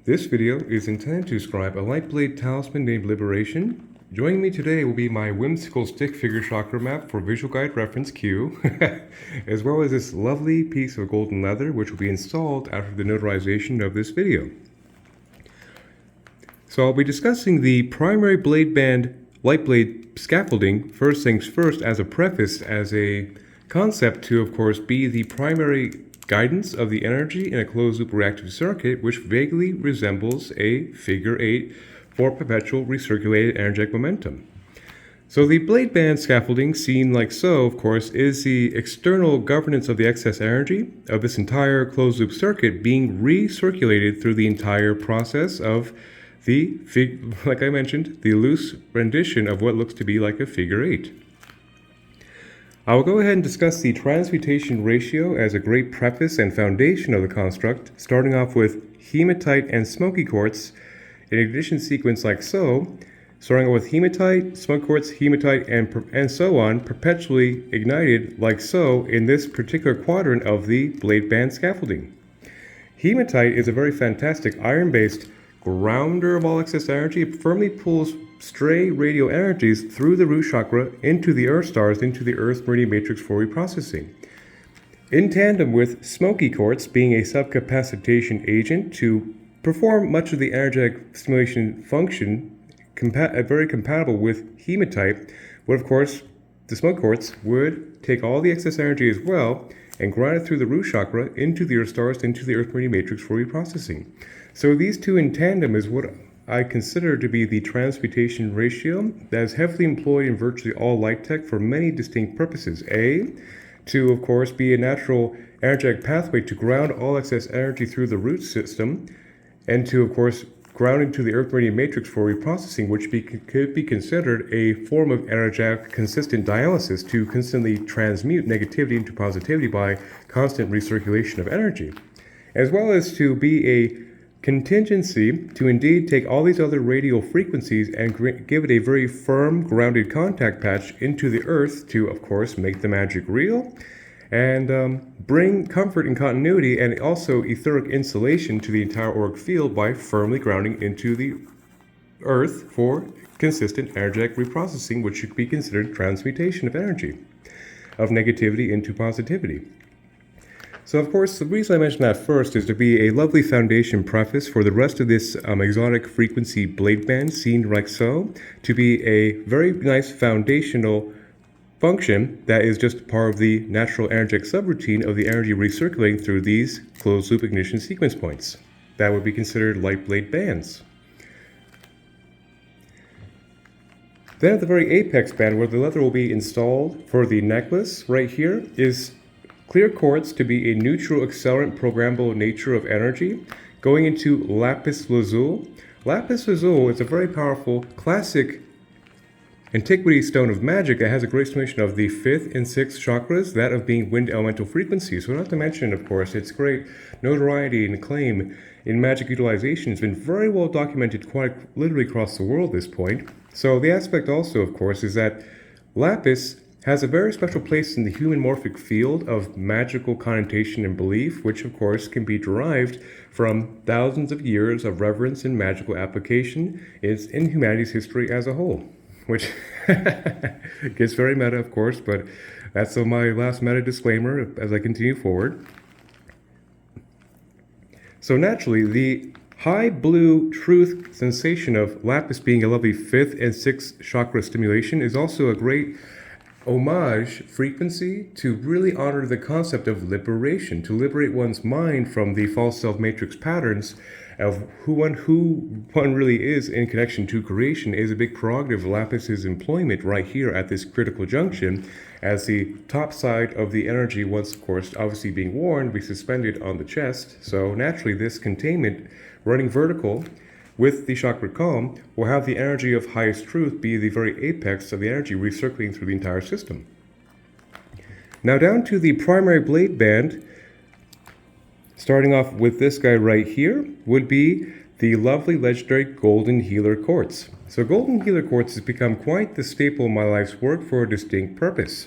This video is intended to describe a lightblade talisman named Liberation. Joining me today will be my whimsical stick figure chakra map for visual guide reference Q, as well as this lovely piece of golden leather which will be installed after the notarization of this video. So I'll be discussing the primary blade band lightblade scaffolding first things first as a preface, as a concept to of course be the primary guidance of the energy in a closed-loop reactive circuit, which vaguely resembles a figure 8 for perpetual recirculated energetic momentum. So the blade band scaffolding, seen like so, of course, is the external governance of the excess energy of this entire closed-loop circuit being recirculated through the entire process of the, like I mentioned, the loose rendition of what looks to be like a figure 8. I will go ahead and discuss the transmutation ratio as a great preface and foundation of the construct, starting off with hematite and smoky quartz in ignition sequence like so, starting off with hematite, smoky quartz, hematite, and so on, perpetually ignited like so in this particular quadrant of the blade band scaffolding. Hematite is a very fantastic iron-based grounder of all excess energy. It firmly pulls stray radio energies through the root chakra into the earth stars, into the earth meridian matrix for reprocessing. In tandem with smoky quartz being a subcapacitation agent to perform much of the energetic stimulation function, very compatible with hematite, but of course the smoky quartz would take all the excess energy as well and grind it through the root chakra into the earth stars, into the earth meridian matrix for reprocessing. So these two in tandem is what I consider to be the transmutation ratio that is heavily employed in virtually all light tech for many distinct purposes. A, to of course be a natural energetic pathway to ground all excess energy through the root system, and to of course ground into the earth meridian matrix for reprocessing, which could be considered a form of energetic consistent dialysis to constantly transmute negativity into positivity by constant recirculation of energy, as well as to be a contingency to indeed take all these other radio frequencies and give it a very firm grounded contact patch into the earth to of course make the magic real and bring comfort and continuity and also etheric insulation to the entire auric field by firmly grounding into the earth for consistent energetic reprocessing, which should be considered transmutation of energy, of negativity into positivity. So of course, the reason I mentioned that first is to be a lovely foundation preface for the rest of this exotic frequency blade band seen like so, to be a very nice foundational function that is just part of the natural energetic subroutine of the energy recirculating through these closed loop ignition sequence points. That would be considered light blade bands. Then at the very apex band, where the leather will be installed for the necklace right here, is clear quartz to be a neutral accelerant programmable nature of energy, going into lapis lazuli. Lapis lazuli is a very powerful classic antiquity stone of magic that has a great stimulation of the 5th and 6th chakras, that of being wind elemental frequencies. So not to mention, of course, its great notoriety and acclaim in magic utilization has been very well documented quite literally across the world at this point. So the aspect also, of course, is that lapis has a very special place in the human morphic field of magical connotation and belief, which of course can be derived from thousands of years of reverence and magical application in humanity's history as a whole, which gets very meta, of course, but that's my last meta disclaimer as I continue forward. So naturally, the high blue truth sensation of lapis being a lovely 5th and 6th chakra stimulation is also a great homage frequency to really honor the concept of liberation, to liberate one's mind from the false self matrix patterns of who one really is in connection to creation is a big prerogative of Lapis's employment right here at this critical junction, as the top side of the energy, once of course obviously being worn, be suspended on the chest. So naturally this containment running vertical with the chakra column will have the energy of highest truth be the very apex of the energy recirculating through the entire system. Now down to the primary blade band, starting off with this guy right here, would be the lovely legendary golden healer quartz. So golden healer quartz has become quite the staple of my life's work for a distinct purpose.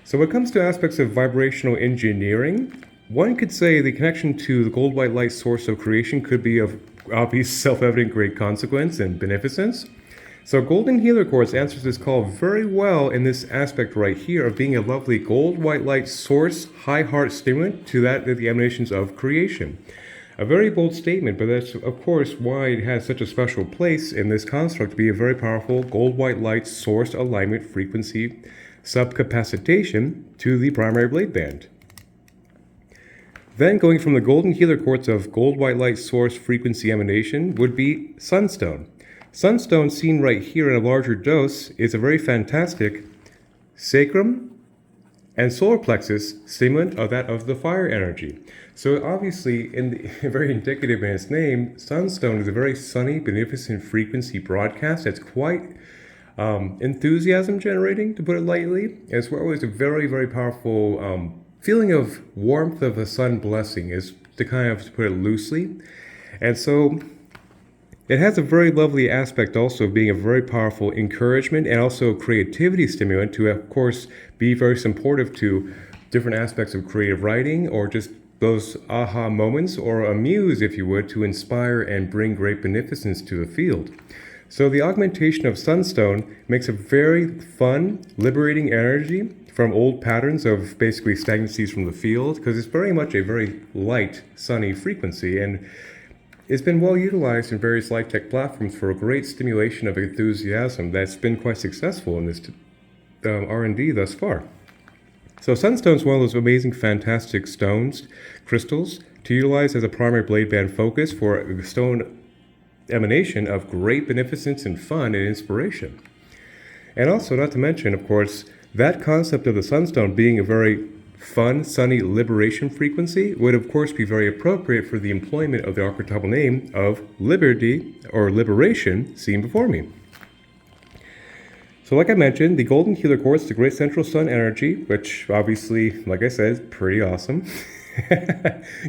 So when it comes to aspects of vibrational engineering, one could say the connection to the gold white light source of creation could be of obvious, self-evident great consequence and beneficence. So golden healer quartz answers this call very well in this aspect right here of being a lovely gold white light source, high heart stimulant to that of the emanations of creation. A very bold statement, but that's of course why it has such a special place in this construct to be a very powerful gold white light source alignment frequency subcapacitation to the primary blade band. Then going from the golden healer quartz of gold white light source frequency emanation would be sunstone. Sunstone, seen right here in a larger dose, is a very fantastic sacrum and solar plexus stimulant of that of the fire energy. So obviously, very indicative in its name, sunstone is a very sunny, beneficent frequency broadcast that's quite enthusiasm generating, to put it lightly, as well as a very, very powerful feeling of warmth of a sun blessing, is to kind of put it loosely. And so it has a very lovely aspect also of being a very powerful encouragement and also creativity stimulant to, of course, be very supportive to different aspects of creative writing or just those aha moments, or a muse, if you would, to inspire and bring great beneficence to the field. So the augmentation of sunstone makes a very fun, liberating energy from old patterns of basically stagnancies from the field, because it's very much a very light, sunny frequency, and it's been well utilized in various light tech platforms for a great stimulation of enthusiasm that's been quite successful in this R&D thus far. So sunstone is one of those amazing, fantastic stones, crystals, to utilize as a primary blade band focus for a stone emanation of great beneficence and fun and inspiration. And also, not to mention, of course, that concept of the sunstone being a very fun, sunny liberation frequency would of course be very appropriate for the employment of the archetypal name of liberty or liberation seen before me. So like I mentioned, the golden healer quartz, the great central sun energy, which obviously, like I said, is pretty awesome.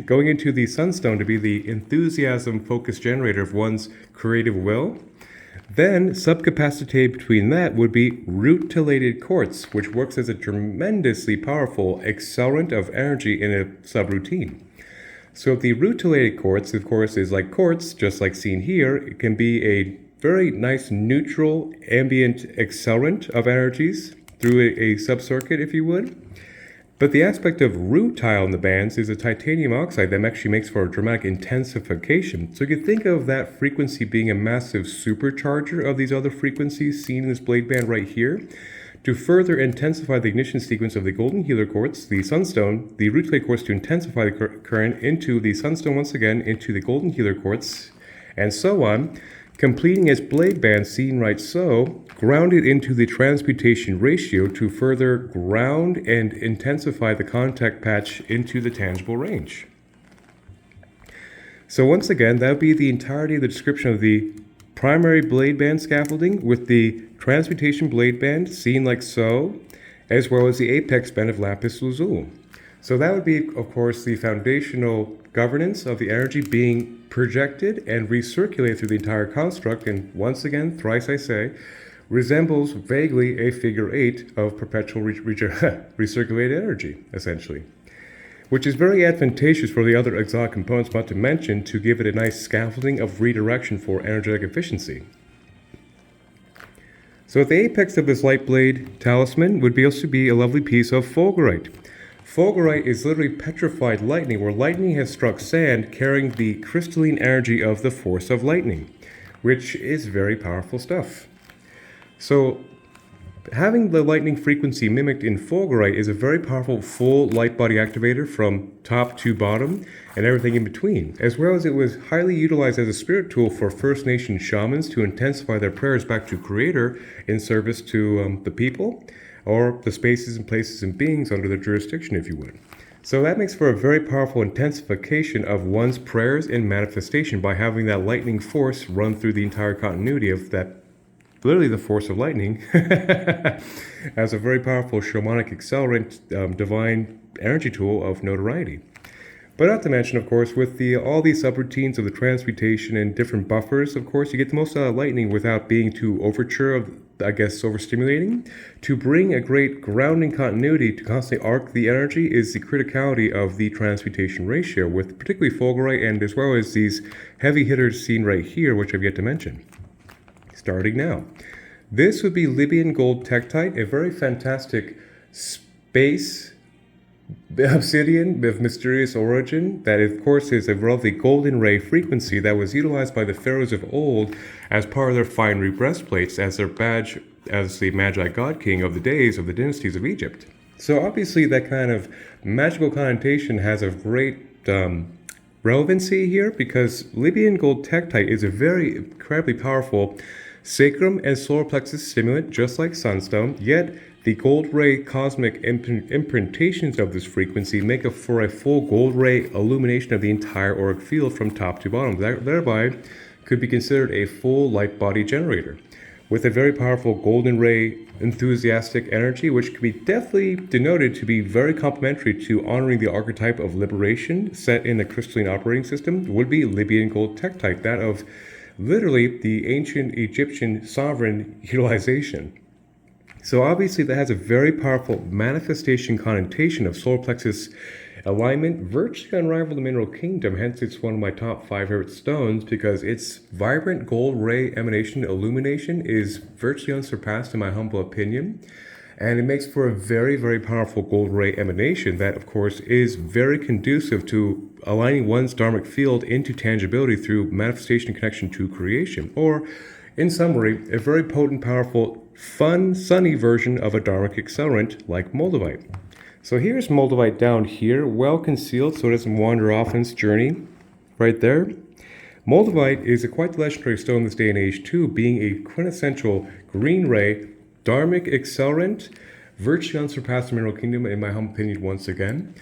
Going into the sunstone to be the enthusiasm focus generator of one's creative will. Then, subcapacitated between that would be rutilated quartz, which works as a tremendously powerful accelerant of energy in a subroutine. So the rutilated quartz, of course, is like quartz, just like seen here. It can be a very nice neutral ambient accelerant of energies through a subcircuit, if you would. But the aspect of rutile in the bands is a titanium oxide that actually makes for a dramatic intensification. So you can think of that frequency being a massive supercharger of these other frequencies seen in this blade band right here. To further intensify the ignition sequence of the golden healer quartz, the sunstone, the rutilated quartz to intensify the current into the sunstone once again, into the golden healer quartz, and so on, completing its blade band seen right so, grounded into the transmutation ratio to further ground and intensify the contact patch into the tangible range. So once again, that would be the entirety of the description of the primary blade band scaffolding with the transmutation blade band seen like so, as well as the apex band of lapis lazuli. So that would be, of course, the foundational governance of the energy being projected and recirculated through the entire construct, and once again, thrice I say, resembles vaguely a figure 8 of perpetual recirculated energy, essentially, which is very advantageous for the other exotic components not to mention to give it a nice scaffolding of redirection for energetic efficiency. So at the apex of this light blade talisman would also be a lovely piece of fulgurite. Fulgurite is literally petrified lightning, where lightning has struck sand carrying the crystalline energy of the force of lightning, which is very powerful stuff. So having the lightning frequency mimicked in fulgurite is a very powerful full light body activator from top to bottom and everything in between, as well as it was highly utilized as a spirit tool for First Nation shamans to intensify their prayers back to Creator in service to the people, or the spaces and places and beings under their jurisdiction, if you would. So that makes for a very powerful intensification of one's prayers and manifestation by having that lightning force run through the entire continuity of that, literally the force of lightning, as a very powerful shamanic accelerant, divine energy tool of notoriety. But not to mention, of course, with all these subroutines of the transmutation and different buffers, of course, you get the most out of lightning without being too overture of, I guess, overstimulating. To bring a great grounding continuity to constantly arc the energy is the criticality of the transmutation ratio, with particularly fulgurite and as well as these heavy hitters seen right here, which I've yet to mention. Starting now. This would be Libyan gold tektite, a very fantastic space obsidian of mysterious origin that, of course, is a relatively golden ray frequency that was utilized by the pharaohs of old as part of their finery breastplates as their badge as the Magi God King of the days of the dynasties of Egypt. So obviously that kind of magical connotation has a great relevancy here because Libyan gold tektite is a very incredibly powerful sacrum and solar plexus stimulant, just like sunstone, yet the gold ray cosmic imprintations of this frequency make up for a full gold ray illumination of the entire auric field from top to bottom. That thereby could be considered a full light body generator with a very powerful golden ray enthusiastic energy, which could be definitely denoted to be very complementary to honoring the archetype of liberation set in the crystalline operating system would be Libyan gold tektite, that of literally the ancient Egyptian sovereign utilization. So obviously that has a very powerful manifestation connotation of solar plexus alignment, virtually unrivaled in the mineral kingdom. Hence it's one of my top 5 favorite stones because its vibrant gold ray emanation illumination is virtually unsurpassed in my humble opinion. And it makes for a very, very powerful gold ray emanation that, of course, is very conducive to aligning one's dharmic field into tangibility through manifestation and connection to creation. Or, in summary, a very potent, powerful, fun, sunny version of a dharmic accelerant like moldavite. So here's moldavite down here, well concealed so it doesn't wander off on its journey. Right there. Moldavite is a quite legendary stone this day and age too, being a quintessential green ray dharmic accelerant, virtually unsurpassed in the mineral kingdom in my humble opinion once again,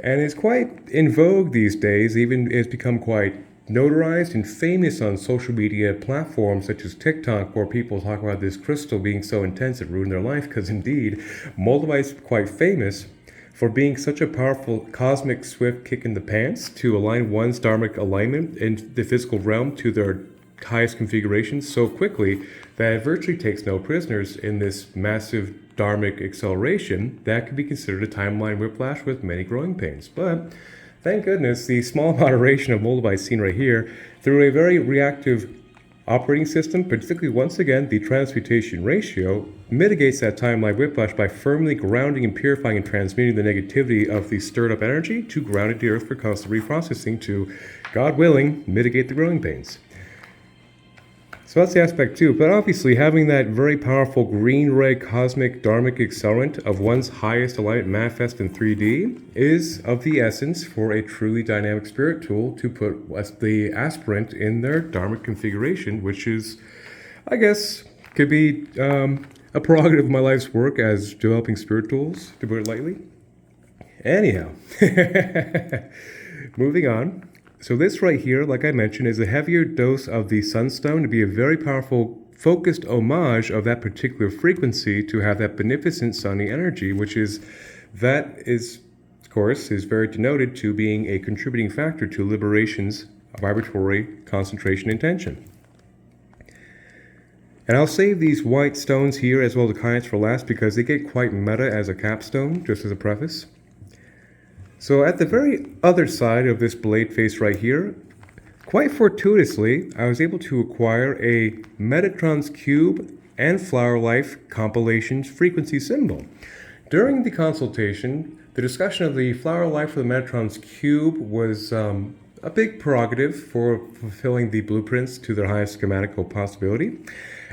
and is quite in vogue these days, even has become quite notarized and famous on social media platforms such as TikTok, where people talk about this crystal being so intense it ruined their life, because indeed, moldavite is quite famous for being such a powerful cosmic swift kick in the pants to align one's dharmic alignment in the physical realm to their highest configurations so quickly that it virtually takes no prisoners in this massive dharmic acceleration that could be considered a timeline whiplash with many growing pains. But thank goodness the small moderation of moldavite seen right here through a very reactive operating system, particularly once again the transmutation ratio, mitigates that timeline whiplash by firmly grounding and purifying and transmuting the negativity of the stirred up energy to ground it to earth for constant reprocessing to, God willing, mitigate the growing pains. So that's the aspect too, but obviously having that very powerful green ray cosmic dharmic accelerant of one's highest alignment manifest in 3D is of the essence for a truly dynamic spirit tool to put the aspirant in their dharmic configuration, which is, I guess, could be a prerogative of my life's work as developing spirit tools, to put it lightly. Anyhow, moving on. So this right here, like I mentioned, is a heavier dose of the sunstone to be a very powerful, focused homage of that particular frequency to have that beneficent sunny energy, which is, of course, is very denoted to being a contributing factor to liberation's vibratory concentration and tension. And I'll save these white stones here as well as the kyanite for last because they get quite meta as a capstone, just as a preface. So at the very other side of this blade face right here, quite fortuitously, I was able to acquire a Metatron's Cube and Flower Life compilations frequency symbol. During the consultation, the discussion of the Flower Life for the Metatron's Cube was a big prerogative for fulfilling the blueprints to their highest schematical possibility.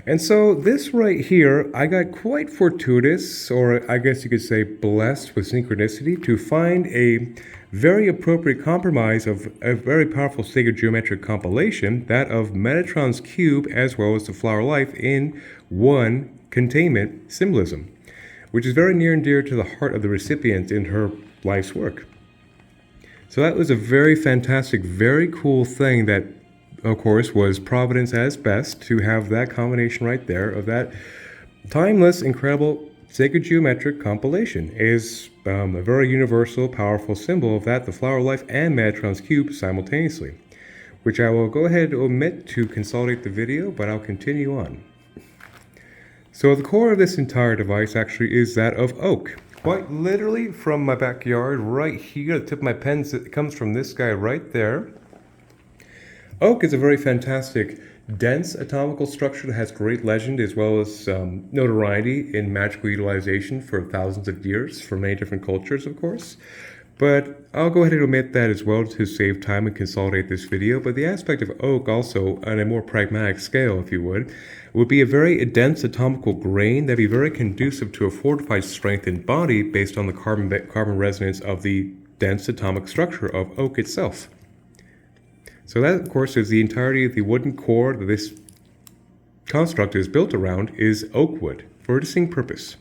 And so this right here, I got quite fortuitous, or I guess you could say blessed with synchronicity, to find a very appropriate compromise of a very powerful sacred geometric compilation, that of Metatron's Cube as well as the Flower Life in one containment symbolism, which is very near and dear to the heart of the recipient in her life's work. So that was a very fantastic, very cool thing that, of course, was Providence at its best to have that combination right there of that timeless, incredible sacred geometric compilation is a very universal, powerful symbol of that, the flower of life and Metatron's cube simultaneously, which I will go ahead and omit to consolidate the video, but I'll continue on. So the core of this entire device actually is that of oak. Quite literally from my backyard, right here, the tip of my pen, it comes from this guy right there. Oak is a very fantastic, dense atomical structure that has great legend as well as notoriety in magical utilization for thousands of years for many different cultures, of course. But I'll go ahead and omit that as well to save time and consolidate this video. But the aspect of oak also, on a more pragmatic scale, if you would be a very dense atomical grain that'd be very conducive to a fortified, strengthened body based on the carbon resonance of the dense atomic structure of oak itself. So that, of course, is the entirety of the wooden core that this construct is built around is oak wood for a distinct purpose.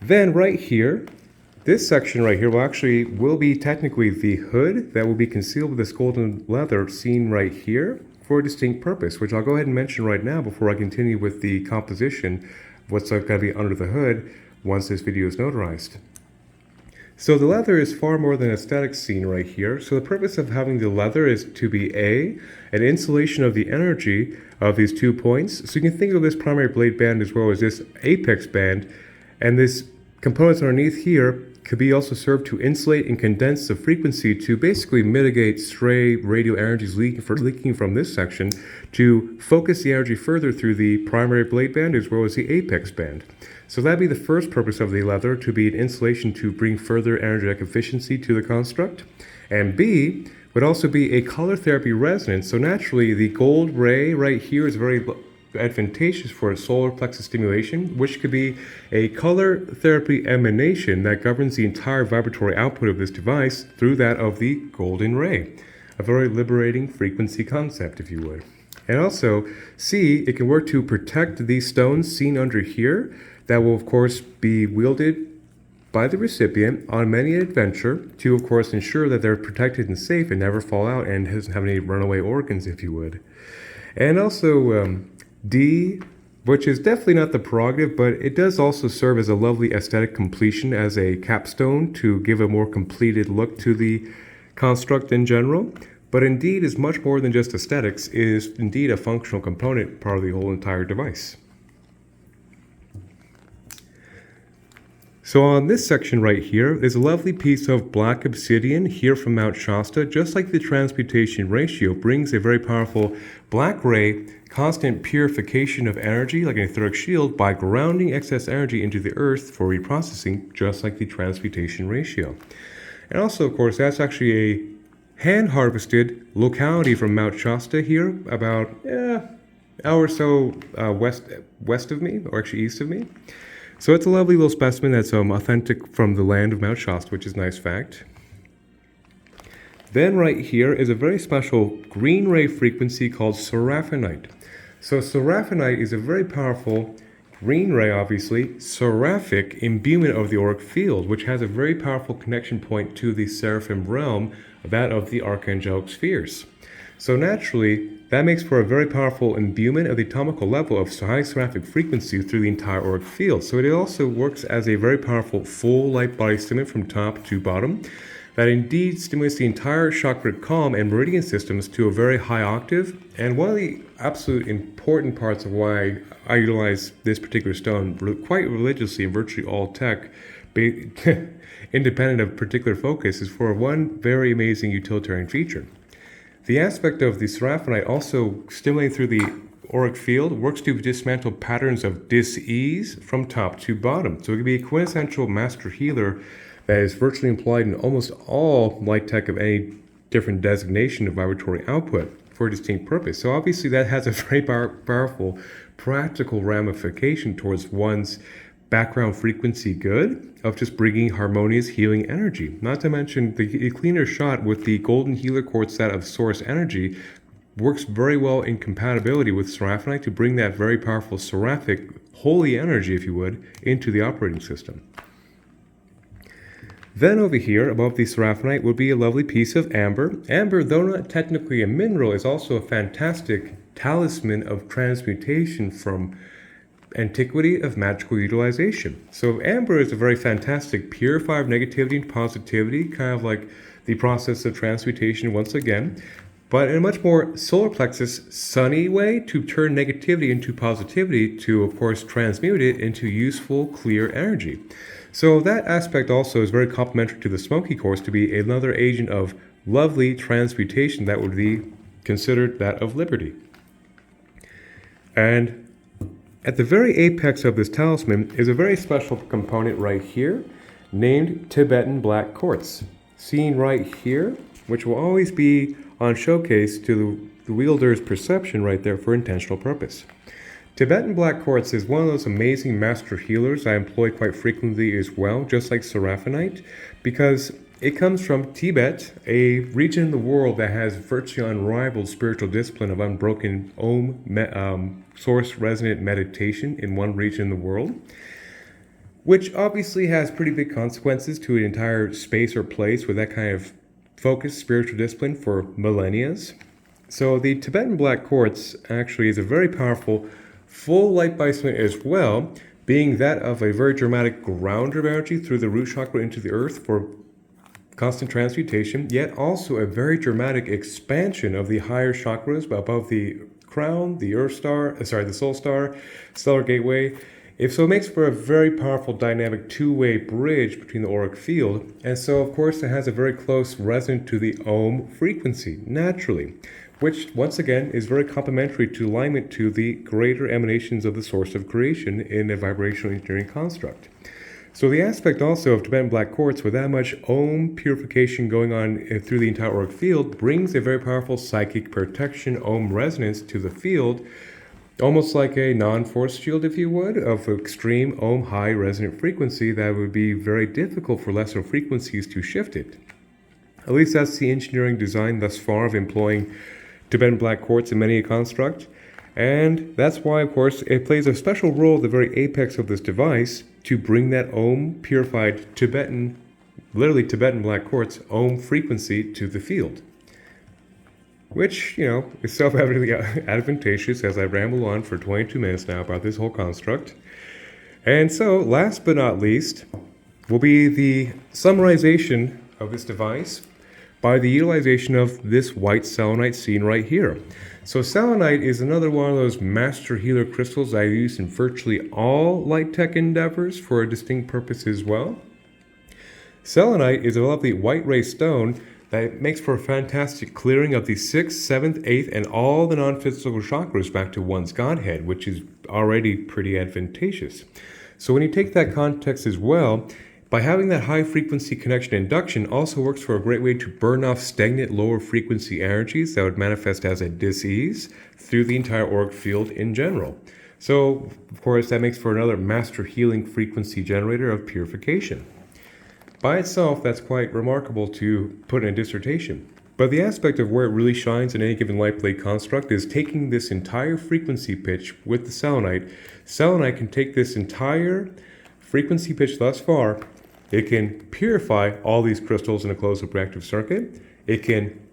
Then right here, this section right here will be technically the hood that will be concealed with this golden leather seen right here for a distinct purpose, which I'll go ahead and mention right now before I continue with the composition of what's going to be under the hood once this video is notarized. So the leather is far more than aesthetics seen right here. So the purpose of having the leather is to be an insulation of the energy of these 2 points. So you can think of this primary blade band as well as this apex band, and this components underneath here could be also served to insulate and condense the frequency to basically mitigate stray radio energies leaking from this section to focus the energy further through the primary blade band as well as the apex band. So that'd be the first purpose of the leather, to be an insulation to bring further energetic efficiency to the construct. And B would also be a color therapy resonance. So naturally the gold ray right here is very advantageous for solar plexus stimulation, which could be a color therapy emanation that governs the entire vibratory output of this device through that of the golden ray. A very liberating frequency concept, if you would. And also, C, it can work to protect these stones seen under here that will, of course, be wielded by the recipient on many an adventure to, of course, ensure that they're protected and safe and never fall out and doesn't have any runaway organs, if you would. And also, D, which is definitely not the prerogative, but it does also serve as a lovely aesthetic completion as a capstone to give a more completed look to the construct in general. But indeed is much more than just aesthetics, is indeed a functional component, part of the whole entire device. So on this section right here is a lovely piece of black obsidian here from Mount Shasta. Just like the transmutation ratio brings a very powerful black ray, constant purification of energy like an etheric shield by grounding excess energy into the earth for reprocessing, just like the transmutation ratio. And also, of course, that's actually a hand-harvested locality from Mount Shasta here, about an hour or so west of me, or actually east of me. So it's a lovely little specimen that's authentic from the land of Mount Shasta, which is a nice fact. Then right here is a very special green ray frequency called seraphinite. So seraphinite is a very powerful green ray, obviously, seraphic imbuement of the auric field, which has a very powerful connection point to the seraphim realm, that of the archangelic spheres. So naturally, that makes for a very powerful imbuement of the atomical level of high seraphic frequency through the entire auric field. So it also works as a very powerful full light body stimulant from top to bottom that indeed stimulates the entire chakra column and meridian systems to a very high octave. And one of the absolute important parts of why I utilize this particular stone quite religiously in virtually all tech, independent of particular focus, is for one very amazing utilitarian feature. The aspect of the seraphinite also stimulating through the auric field works to dismantle patterns of dis-ease from top to bottom. So it can be a quintessential master healer that is virtually employed in almost all light tech of any different designation of vibratory output for a distinct purpose. So obviously that has a very powerful practical ramification towards one's background frequency good of just bringing harmonious healing energy. Not to mention the cleaner shot with the golden healer quartz set of source energy works very well in compatibility with seraphinite to bring that very powerful seraphic holy energy, if you would, into the operating system. Then over here, above the seraphinite, would be a lovely piece of amber. Amber, though not technically a mineral, is also a fantastic talisman of transmutation from antiquity of magical utilization. So amber is a very fantastic purifier of negativity and positivity, kind of like the process of transmutation once again, but in a much more solar plexus sunny way to turn negativity into positivity to, of course, transmute it into useful, clear energy. So that aspect also is very complementary to the smoky quartz to be another agent of lovely transmutation that would be considered that of liberty. And at the very apex of this talisman is a very special component right here named Tibetan black quartz. Seen right here, which will always be on showcase to the wielder's perception right there for intentional purpose. Tibetan black quartz is one of those amazing master healers I employ quite frequently as well, just like seraphinite, because it comes from Tibet, a region in the world that has virtually unrivaled spiritual discipline of unbroken source resonant meditation in one region in the world, which obviously has pretty big consequences to an entire space or place with that kind of focused spiritual discipline for millennia. So the Tibetan black quartz actually is a very powerful full light basement as well, being that of a very dramatic grounder of energy through the root chakra into the earth for constant transmutation, yet also a very dramatic expansion of the higher chakras above the crown, the the soul star, stellar gateway. So it makes for a very powerful dynamic two-way bridge between the auric field, and so of course it has a very close resonance to the Om frequency, naturally, which once again is very complementary to alignment to the greater emanations of the source of creation in a vibrational engineering construct. So the aspect also of Tibetan black quartz with that much Om purification going on through the entire auric field brings a very powerful psychic protection Om resonance to the field, almost like a non-force shield, if you would, of extreme Om high resonant frequency that would be very difficult for lesser frequencies to shift it. At least that's the engineering design thus far of employing Tibetan black quartz in many a construct, and that's why, of course, it plays a special role at the very apex of this device to bring that Om purified literally Tibetan black quartz Om frequency to the field, which, is self-evidently advantageous as I ramble on for 22 minutes now about this whole construct. And so, last but not least, will be the summarization of this device by the utilization of this white selenite seen right here. So selenite is another one of those master healer crystals I use in virtually all light tech endeavors for a distinct purpose as well. Selenite is a lovely white ray stone that makes for a fantastic clearing of the 6th, 7th, 8th, and all the non-physical chakras back to one's Godhead, which is already pretty advantageous. So when you take that context as well, by having that high frequency connection induction also works for a great way to burn off stagnant lower frequency energies that would manifest as a dis-ease through the entire auric field in general. So, of course, that makes for another master healing frequency generator of purification. By itself, that's quite remarkable to put in a dissertation. But the aspect of where it really shines in any given light blade construct is taking this entire frequency pitch with the selenite. Selenite can take this entire frequency pitch thus far. It can purify all these crystals in a closed-loop reactive circuit. It can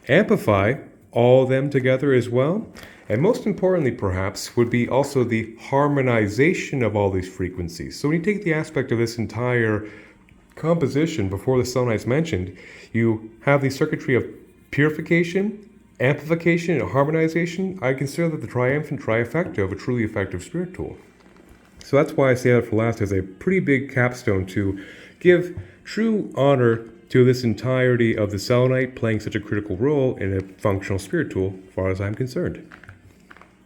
amplify all of them together as well. And most importantly, perhaps, would be also the harmonization of all these frequencies. So when you take the aspect of this entire composition before the selenite's mentioned, you have the circuitry of purification, amplification, and harmonization. I consider that the triumphant trifecta of a truly effective spirit tool. So that's why I say that for last as a pretty big capstone to give true honor to this entirety of the selenite playing such a critical role in a functional spirit tool, as far as I'm concerned.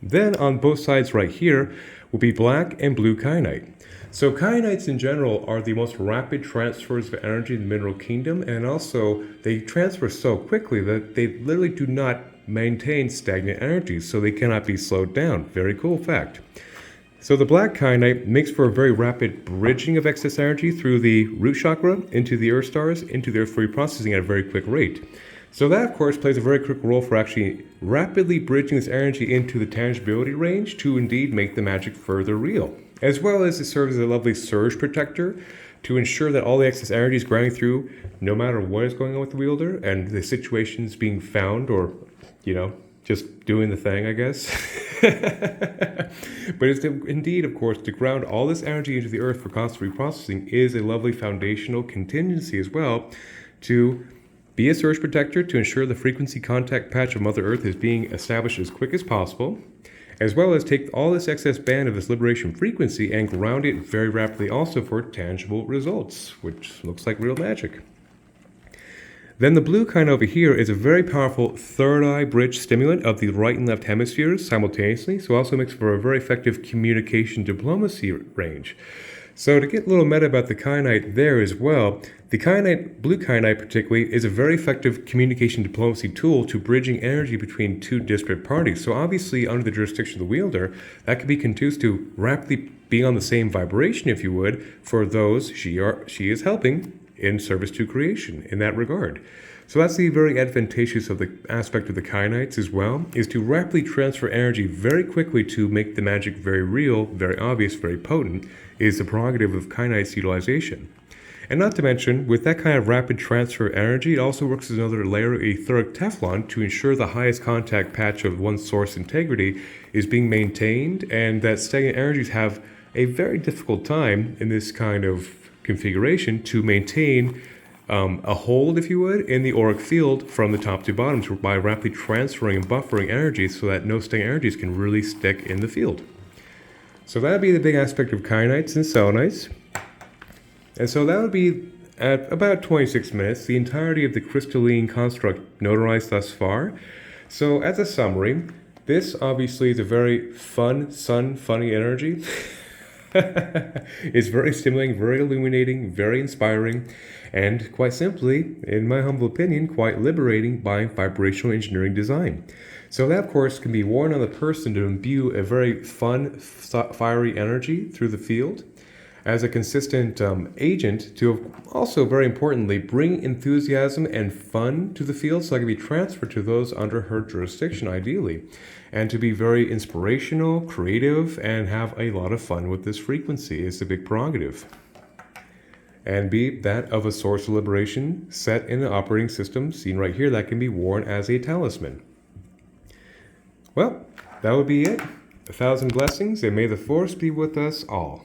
Then on both sides right here will be black and blue kyanite. So kyanites in general are the most rapid transfers of energy in the mineral kingdom, and also they transfer so quickly that they literally do not maintain stagnant energy, so they cannot be slowed down. Very cool fact. So the black kyanite makes for a very rapid bridging of excess energy through the root chakra into the earth stars, into their free processing at a very quick rate. So that, of course, plays a very critical role for actually rapidly bridging this energy into the tangibility range to indeed make the magic further real, as well as it serves as a lovely surge protector to ensure that all the excess energy is grounding through no matter what is going on with the wielder and the situations being found or, just doing the thing, I guess. But it's indeed, of course, to ground all this energy into the earth for constant reprocessing is a lovely foundational contingency as well to be a surge protector to ensure the frequency contact patch of Mother Earth is being established as quick as possible, as well as take all this excess band of this liberation frequency and ground it very rapidly also for tangible results, which looks like real magic. Then the blue kind over here is a very powerful third eye bridge stimulant of the right and left hemispheres simultaneously, so also makes for a very effective communication diplomacy range. So to get a little meta about the kyanite there as well, the kyanite, blue kyanite particularly, is a very effective communication diplomacy tool to bridging energy between two disparate parties. So obviously under the jurisdiction of the wielder, that could be conducive to rapidly being on the same vibration, if you would, for those she is helping in service to creation in that regard. So that's the very advantageous of the aspect of the kyanites as well, is to rapidly transfer energy very quickly to make the magic very real, very obvious, very potent, is the prerogative of kyanites utilization. And not to mention, with that kind of rapid transfer of energy, it also works as another layer of etheric Teflon to ensure the highest contact patch of one's source integrity is being maintained, and that stagnant energies have a very difficult time in this kind of configuration to maintain a hold, if you would, in the auric field from the top to bottom by rapidly transferring and buffering energy so that no stagnant energies can really stick in the field. So that would be the big aspect of kyanites and selenites. And so that would be, at about 26 minutes, the entirety of the crystalline construct notarized thus far. So as a summary, this obviously is a very fun, funny energy. It's very stimulating, very illuminating, very inspiring, and quite simply, in my humble opinion, quite liberating by vibrational engineering design. So that, of course, can be worn on the person to imbue a very fun, fiery energy through the field as a consistent agent to also, very importantly, bring enthusiasm and fun to the field so it can be transferred to those under her jurisdiction, ideally, and to be very inspirational, creative, and have a lot of fun with this frequency is the big prerogative. And be that of a source of liberation set in an operating system seen right here that can be worn as a talisman. Well, that would be it. 1,000 blessings, and may the force be with us all.